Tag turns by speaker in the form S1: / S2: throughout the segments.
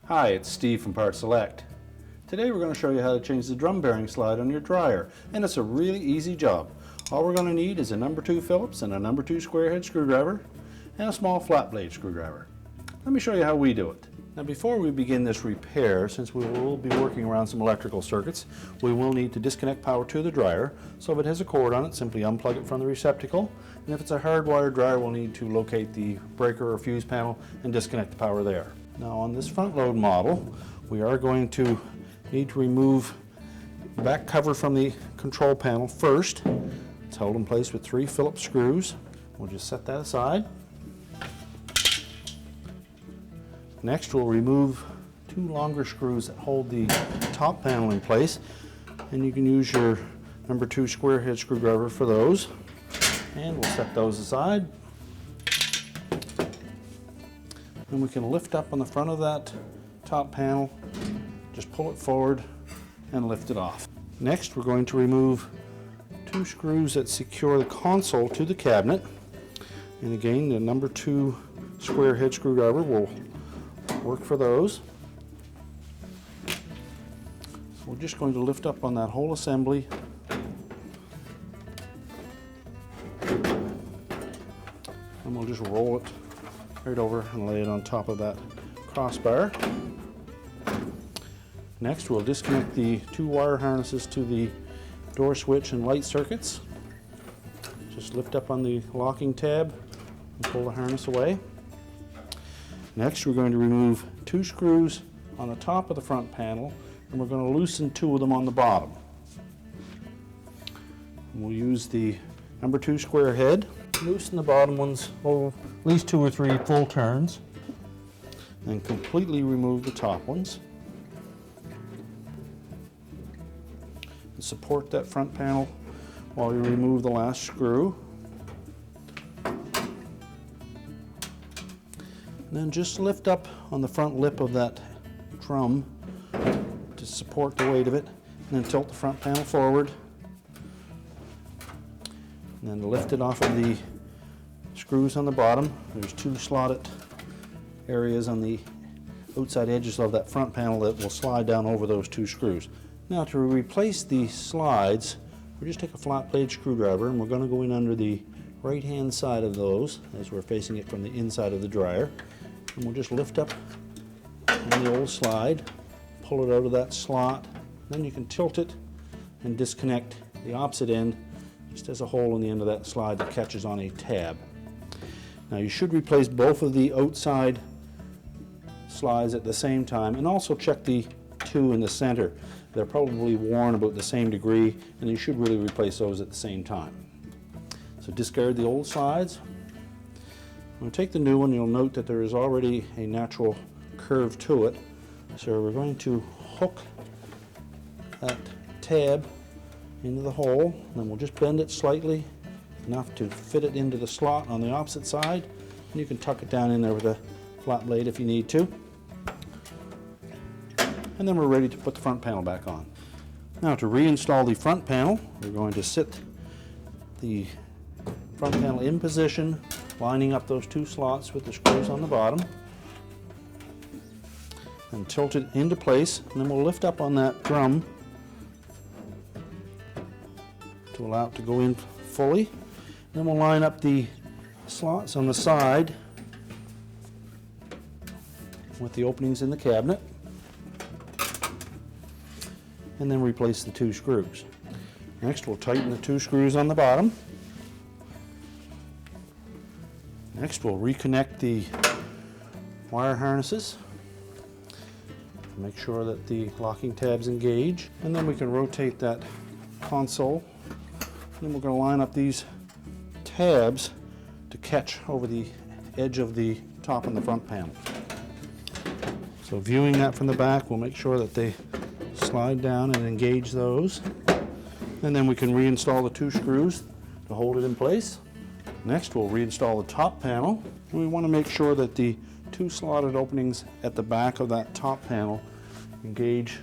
S1: Hi, it's Steve from PartSelect. Today we're going to show you how to change the drum bearing slide on your dryer, and it's a really easy job. All we're going to need is a number 2 Phillips and a number 2 square head screwdriver and a small flat blade screwdriver. Let me show you how we do it. Now before we begin this repair, since we will be working around some electrical circuits, we will need to disconnect power to the dryer. So if it has a cord on it, simply unplug it from the receptacle, and if it's a hardwired dryer, we'll need to locate the breaker or fuse panel and disconnect the power there. Now on this front load model, we are going to need to remove the back cover from the control panel first. It's held in place with 3 Phillips screws. We'll just set that aside. Next we'll remove 2 longer screws that hold the top panel in place, and you can use your number 2 square head screwdriver for those. And we'll set those aside. And we can lift up on the front of that top panel, just pull it forward and lift it off. Next we're going to remove 2 screws that secure the console to the cabinet, and again the number 2 square head screwdriver will work for those. So we're just going to lift up on that whole assembly and we'll just roll it right over and lay it on top of that crossbar. Next we'll disconnect the 2 wire harnesses to the door switch and light circuits. Just lift up on the locking tab and pull the harness away. Next we're going to remove 2 screws on the top of the front panel, and we're going to loosen 2 of them on the bottom. And we'll use the number 2 square head. Loosen the bottom ones at least 2 or 3 full turns, and completely remove the top ones. And support that front panel while you remove the last screw. And then just lift up on the front lip of that drum to support the weight of it, and then tilt the front panel forward. And then lift it off of the screws on the bottom. There's 2 slotted areas on the outside edges of that front panel that will slide down over those 2 screws. Now to replace the slides, we'll just take a flat blade screwdriver, and we're going to go in under the right hand side of those as we're facing it from the inside of the dryer. And we'll just lift up on the old slide, pull it out of that slot, then you can tilt it and disconnect the opposite end. Just has a hole in the end of that slide that catches on a tab. Now you should replace both of the outside slides at the same time, and also check the 2 in the center. They're probably worn about the same degree, and you should really replace those at the same time. So discard the old slides. When you take the new one, you'll note that there is already a natural curve to it. So we're going to hook that tab into the hole, and then we'll just bend it slightly enough to fit it into the slot on the opposite side, and you can tuck it down in there with a flat blade if you need to. And then we're ready to put the front panel back on. Now to reinstall the front panel, we're going to sit the front panel in position, lining up those 2 slots with the screws on the bottom, and tilt it into place, and then we'll lift up on that drum to allow it to go in fully. Then we'll line up the slots on the side with the openings in the cabinet, and then replace the 2 screws. Next we'll tighten the 2 screws on the bottom. Next we'll reconnect the wire harnesses. Make sure that the locking tabs engage, and then we can rotate that console. Then we're going to line up these tabs to catch over the edge of the top and the front panel. So viewing that from the back, we'll make sure that they slide down and engage those. And then we can reinstall the 2 screws to hold it in place. Next we'll reinstall the top panel. We want to make sure that the 2 slotted openings at the back of that top panel engage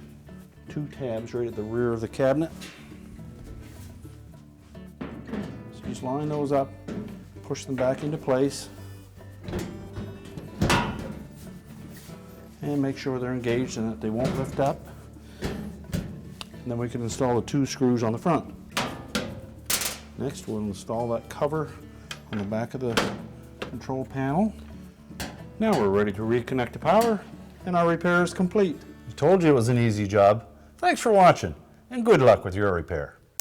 S1: 2 tabs right at the rear of the cabinet. So just line those up, push them back into place, and make sure they're engaged and that they won't lift up. And then we can install the 2 screws on the front. Next, we'll install that cover on the back of the control panel. Now we're ready to reconnect the power, and our repair is complete. I told you it was an easy job. Thanks for watching, and good luck with your repair.